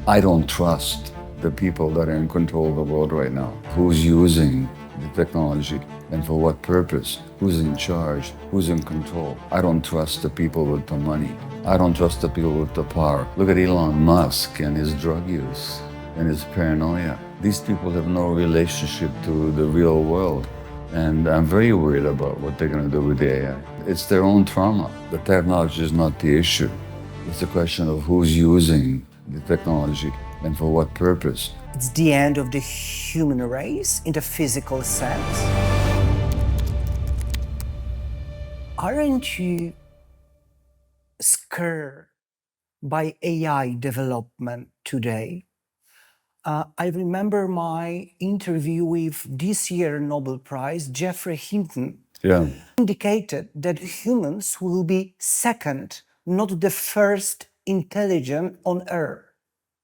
I don't trust the people that are in control of the world right now. Who's using the technology and for what purpose? Who's in charge? Who's in control? I don't trust the people with the money. I don't trust the people with the power. Look at Elon Musk and his drug use and his paranoia. These people have no relationship to the real world. And I'm very worried about what they're going to do with the AI. It's their own trauma. The technology is not the issue. It's a question of who's using the technology and for what purpose. It's the end of the human race in the physical sense. Aren't you scared by AI development today? I remember my interview with this year's Nobel Prize, Jeffrey Hinton, indicated that humans will be second, not the first intelligent on Earth.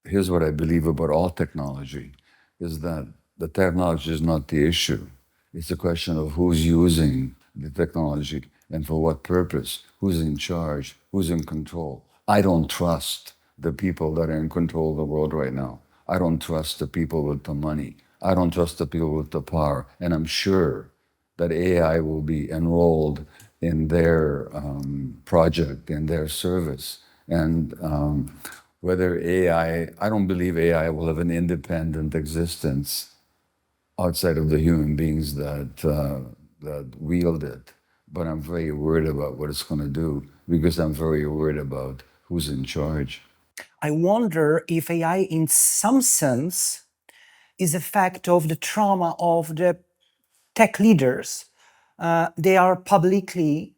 Here's what I believe about all technology, is that the technology is not the issue. It's a question of who's using the technology and for what purpose, who's in charge, who's in control. I don't trust the people that are in control of the world right now. I don't trust the people with the money. I don't trust the people with the power. And I'm sure that AI will be enrolled in their project, in their service. And whether I don't believe AI will have an independent existence outside of the human beings that wield it. But I'm very worried about what it's going to do because I'm very worried about who's in charge. I wonder if AI, in some sense, is a fact of the trauma of the tech leaders. They are publicly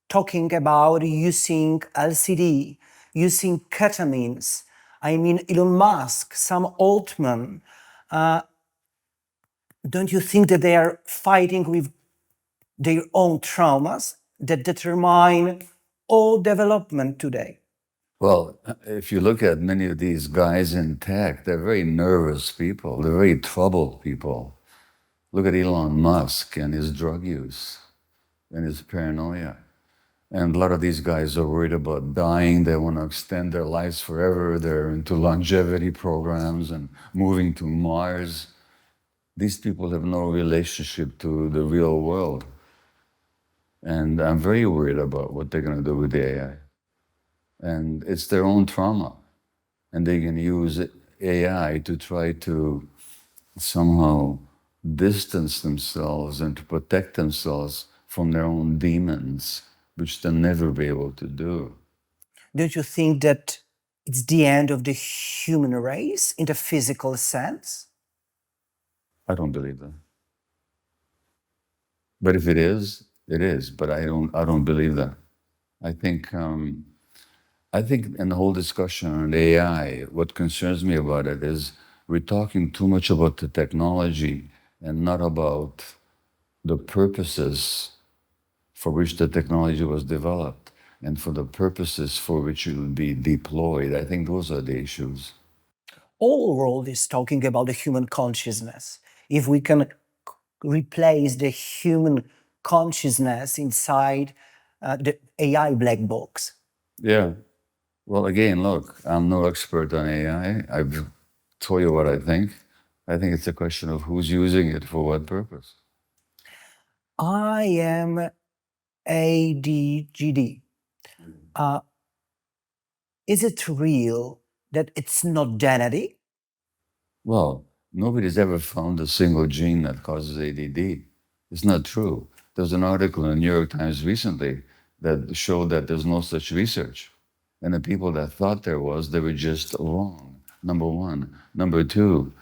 talking about using LCD, using ketamines. I mean, Elon Musk, Sam Altman. Don't you think that they are fighting with their own traumas that determine all development today? Well, if you look at many of these guys in tech, they're very nervous people. They're very troubled people. Look at Elon Musk and his drug use and his paranoia. And a lot of these guys are worried about dying. They want to extend their lives forever. They're into longevity programs and moving to Mars. These people have no relationship to the real world. And I'm very worried about what they're going to do with the AI. And it's their own trauma. And they can use AI to try to somehow distance themselves and to protect themselves from their own demons, which they'll never be able to do. Don't you think that it's the end of the human race in the physical sense? I don't believe that. But if it is, it is. But I don't believe that. I think in the whole discussion on AI, what concerns me about it is we're talking too much about the technology and not about the purposes for which the technology was developed and for the purposes for which it will be deployed. I think those are the issues. All world is talking about the human consciousness. If we can replace the human consciousness inside the AI black box. Yeah. Well, again, look, I'm no expert on AI. I've told you what I think. I think it's a question of who's using it for what purpose. I am ADHD. Is it real that it's not genetic? Well, nobody's ever found a single gene that causes ADD. It's not true. There's an article in the New York Times recently that showed that there's no such research. And the people that thought there was, they were just wrong, number one. Number two,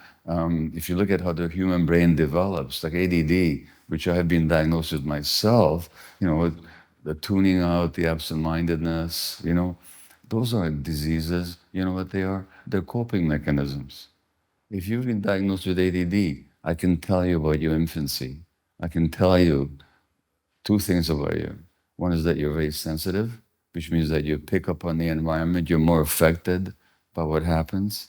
if you look at how the human brain develops, like ADD, which I have been diagnosed with myself, the tuning out, the absent-mindedness, those aren't diseases. You know what they are? They're coping mechanisms. If you've been diagnosed with ADD, I can tell you about your infancy. I can tell you two things about you. One is that you're very sensitive, which means that you pick up on the environment, you're more affected by what happens.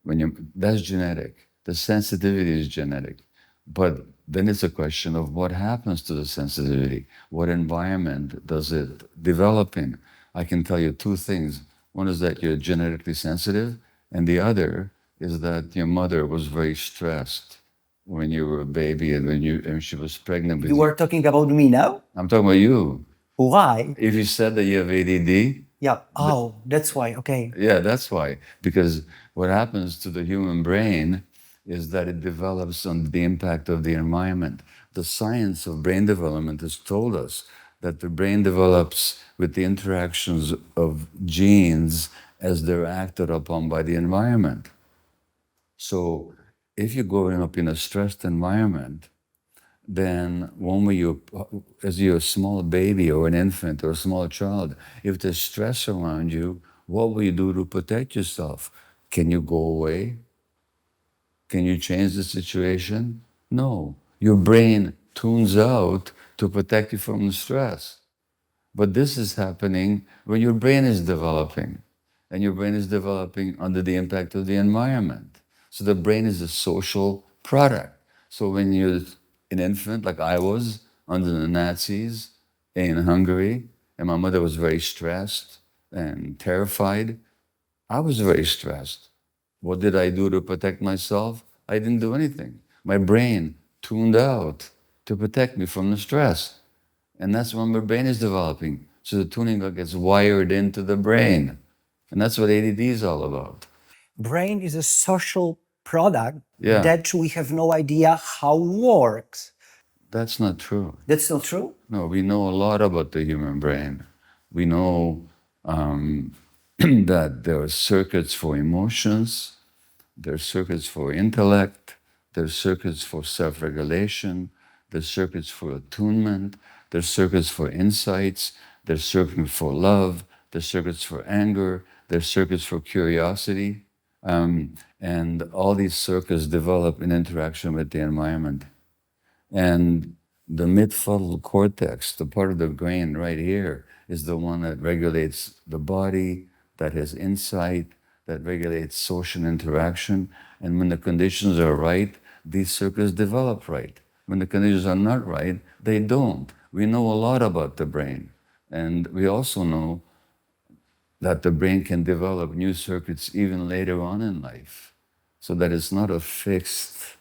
That's genetic. The sensitivity is genetic. But then it's a question of what happens to the sensitivity. What environment does it develop in? I can tell you two things. One is that you're genetically sensitive, And the other is that your mother was very stressed when you were a baby and when she was pregnant with You you. were talking about me now? I'm talking about you. Why? If you said that you have ADD, Yeah. Oh, that's why. Okay. yeah, that's why. Because what happens to the human brain is that it develops under the impact of the environment. The science of brain development has told us that the brain develops with the interactions of genes as they're acted upon by the environment. So if you're growing up in a stressed environment, then as you're a small baby or an infant or a small child, if there's stress around you, what will you do to protect yourself? Can you go away? Can you change the situation? No. Your brain tunes out to protect you from the stress. But this is happening when your brain is developing, and your brain is developing under the impact of the environment. So the brain is a social product. So when you're an infant, like I was under the Nazis in Hungary, and my mother was very stressed and terrified, I was very stressed. What did I do to protect myself? I didn't do anything. My brain tuned out to protect me from the stress. And that's when my brain is developing. So the tuning gets wired into the brain. And that's what ADD is all about. Brain is a social product Yeah. that we have no idea how works. That's not true. That's not true? No, we know a lot about the human brain. We know that there are circuits for emotions, there are circuits for intellect, there are circuits for self-regulation, there are circuits for attunement, there are circuits for insights, there are circuits for love, there are circuits for anger, there are circuits for curiosity. And all these circuits develop in interaction with the environment. And the midfrontal cortex, the part of the brain right here, is the one that regulates the body, that has insight, that regulates social interaction. And when the conditions are right, these circuits develop right. When the conditions are not right, they don't. We know a lot about the brain. And we also know that the brain can develop new circuits even later on in life. So that it's not a fixed,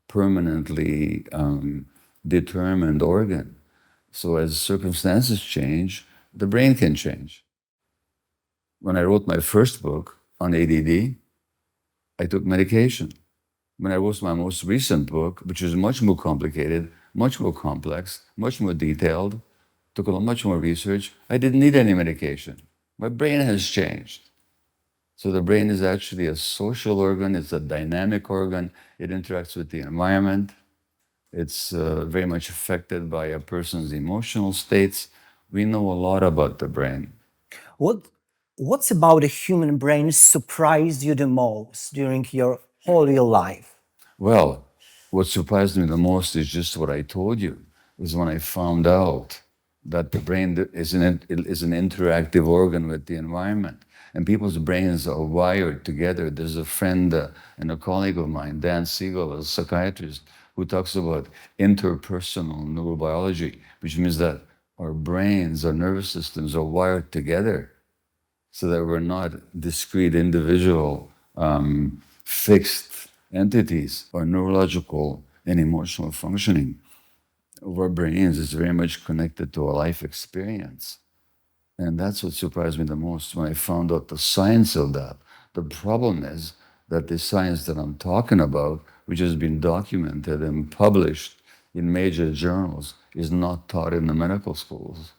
permanently determined organ. So as circumstances change, the brain can change. When I wrote my first book on ADD, I took medication. When I wrote my most recent book, which is much more complicated, much more complex, much more detailed, took much more research, I didn't need any medication. My brain has changed. So the brain is actually a social organ, it's a dynamic organ, it interacts with the environment, it's very much affected by a person's emotional states. We know a lot about the brain. What's about the human brain surprised you the most during your whole your life? Well, what surprised me the most is just what I told you, is when I found out that the brain is an interactive organ with the environment. And people's brains are wired together. There's a friend and a colleague of mine, Dan Siegel, a psychiatrist, who talks about interpersonal neurobiology, which means that our brains, our nervous systems are wired together so that we're not discrete, individual, fixed entities. Our neurological and emotional functioning of our brains is very much connected to our life experience. And that's what surprised me the most when I found out the science of that. The problem is that the science that I'm talking about, which has been documented and published in major journals, is not taught in the medical schools.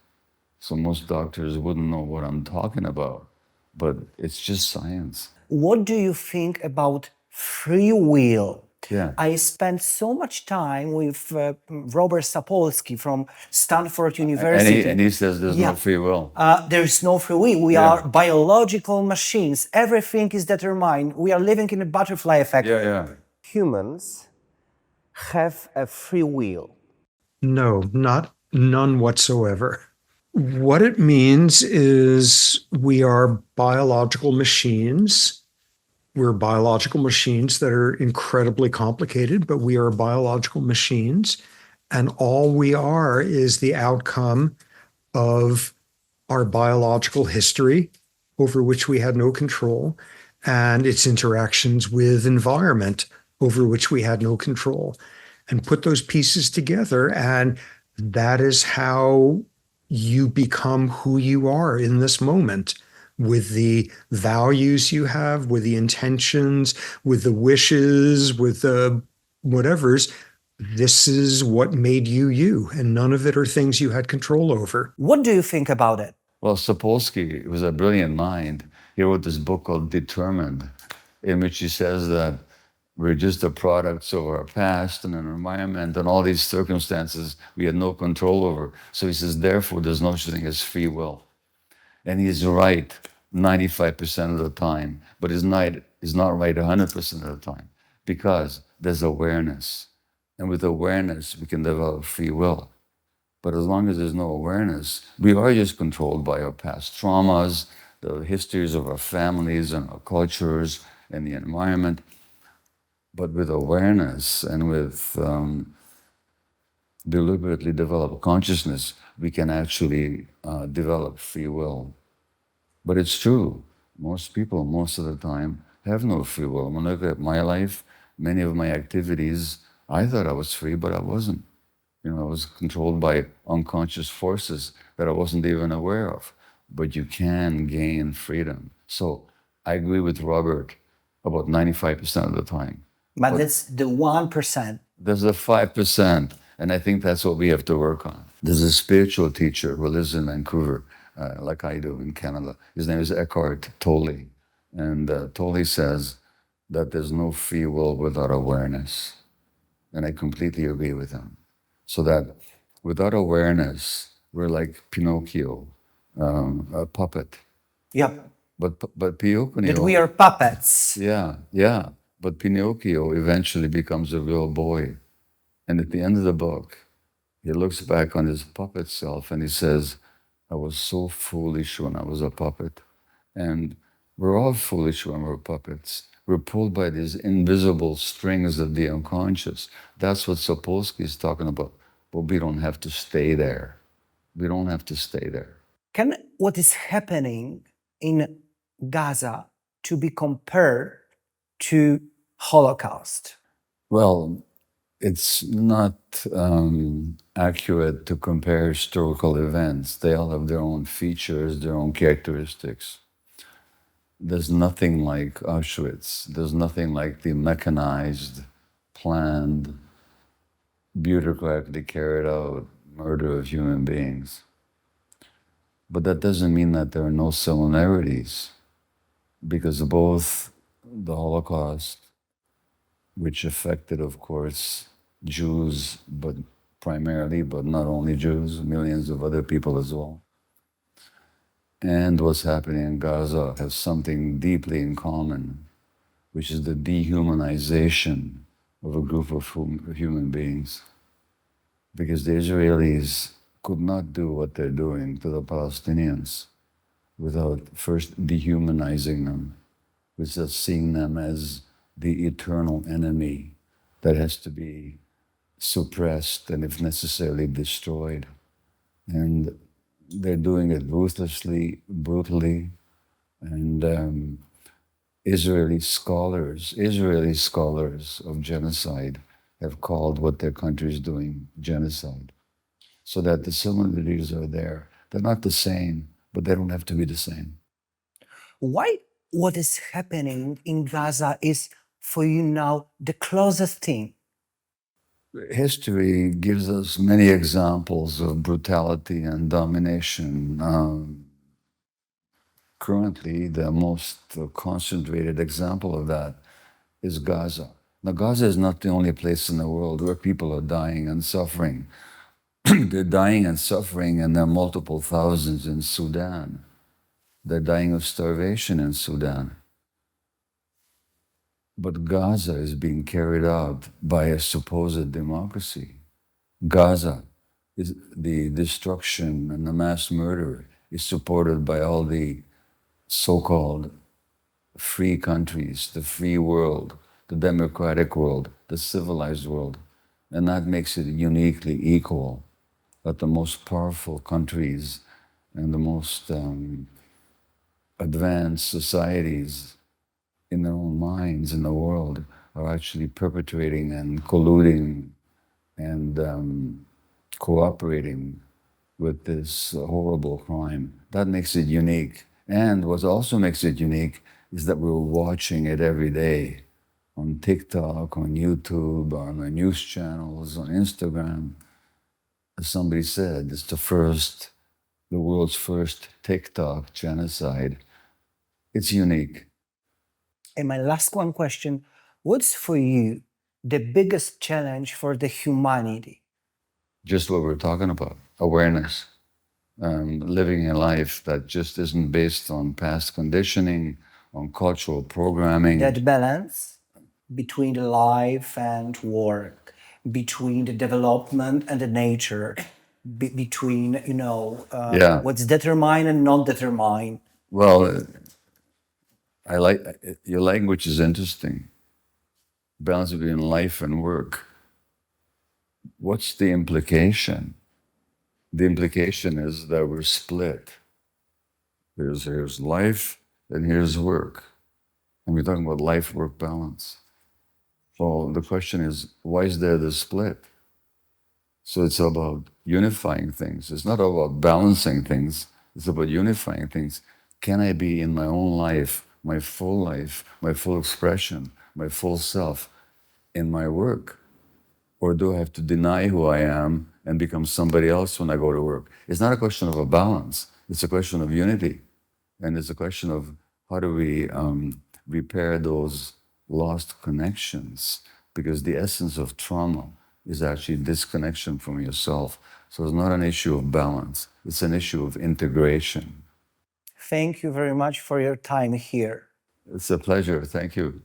So most doctors wouldn't know what I'm talking about, but it's just science. What do you think about free will? Yeah. I spent so much time with Robert Sapolsky from Stanford University. And he says there's Yeah. no free will. There is no free will. We Yeah. are biological machines. Everything is determined. We are living in a butterfly effect. Yeah. Humans have a free will. No, none whatsoever. What it means is we are biological machines. We're biological machines that are incredibly complicated, but we are biological machines. And all we are is the outcome of our biological history over which we had no control, and its interactions with environment over which we had no control, and put those pieces together. And that is how you become who you are in this moment, with the values you have, with the intentions, with the wishes, with the whatevers. This is what made you you, and none of it are things you had control over. What do you think about it? Well, Sapolsky was a brilliant mind. He wrote this book called Determined, in which he says that we're just the products of our past and an environment and all these circumstances we had no control over. So he says, therefore, there's no such thing as free will. And he's right 95% of the time, but he's not right 100% of the time, because there's awareness. And with awareness, we can develop free will. But as long as there's no awareness, we are just controlled by our past traumas, the histories of our families and our cultures and the environment. But with awareness and with deliberately developed consciousness, we can actually develop free will. But it's true, most people, most of the time, have no free will. When I look at my life, many of my activities, I thought I was free, but I wasn't. I was controlled by unconscious forces that I wasn't even aware of. But you can gain freedom. So I agree with Robert about 95% of the time. But that's the 1%. There's a 5%, and I think that's what we have to work on. There's a spiritual teacher who lives in Vancouver, like I do in Canada. His name is Eckhart Tolle. And Tolle says that there's no free will without awareness. And I completely agree with him. So that without awareness, we're like Pinocchio, a puppet. Yep. But Pinocchio... That we are puppets. Yeah. But Pinocchio eventually becomes a real boy. And at the end of the book, he looks back on his puppet self and he says, I was so foolish when I was a puppet. And we're all foolish when we're puppets. We're pulled by these invisible strings of the unconscious. That's what Sapolsky is talking about. But we don't have to stay there. We don't have to stay there. Can what is happening in Gaza to be compared to Holocaust? Well, it's not accurate to compare historical events. They all have their own features, their own characteristics. There's nothing like Auschwitz. There's nothing like the mechanized, planned, bureaucratically carried out murder of human beings. But that doesn't mean that there are no similarities, because both the Holocaust, which affected, of course, Jews, but primarily, but not only Jews, millions of other people as well, and what's happening in Gaza have something deeply in common, which is the dehumanization of a group of human beings. Because the Israelis could not do what they're doing to the Palestinians without first dehumanizing them, which is seeing them as the eternal enemy that has to be suppressed and, if necessarily, destroyed. And they're doing it ruthlessly, brutally, and Israeli scholars of genocide have called what their country is doing genocide. So that the similarities are there. They're not the same, but they don't have to be the same. Why what is happening in Gaza is, for you now, the closest thing? History gives us many examples of brutality and domination. Currently, the most concentrated example of that is Gaza. Now, Gaza is not the only place in the world where people are dying and suffering. They're dying and suffering, and there are multiple thousands in Sudan. They're dying of starvation in Sudan. But Gaza is being carried out by a supposed democracy. Gaza, is the destruction and the mass murder is supported by all the so-called free countries, the free world, the democratic world, the civilized world. And that makes it uniquely equal, that the most powerful countries and the most advanced societies in their own minds in the world are actually perpetrating and colluding and cooperating with this horrible crime. That makes it unique. And what also makes it unique is that we're watching it every day on TikTok, on YouTube, on the news channels, on Instagram. As somebody said, it's the world's first TikTok genocide. It's unique. And my last one question, what's for you the biggest challenge for the humanity? Just what we're talking about, awareness. Living a life that just isn't based on past conditioning, on cultural programming. That balance between the life and work, between the development and the nature, between, Yeah. what's determined and non-determined. Well, I like your language is interesting. Balance between life and work. What's the implication? The implication is that we're split. Here's life and here's work. And we're talking about life-work balance. Well, the question is, why is there this split? So it's about unifying things. It's not about balancing things. It's about unifying things. Can I be in my own life, my full expression, my full self in my work? Or do I have to deny who I am and become somebody else when I go to work? It's not a question of a balance. It's a question of unity. And it's a question of how do we repair those lost connections? Because the essence of trauma is actually disconnection from yourself. So it's not an issue of balance. It's an issue of integration. Thank you very much for your time here. It's a pleasure. Thank you.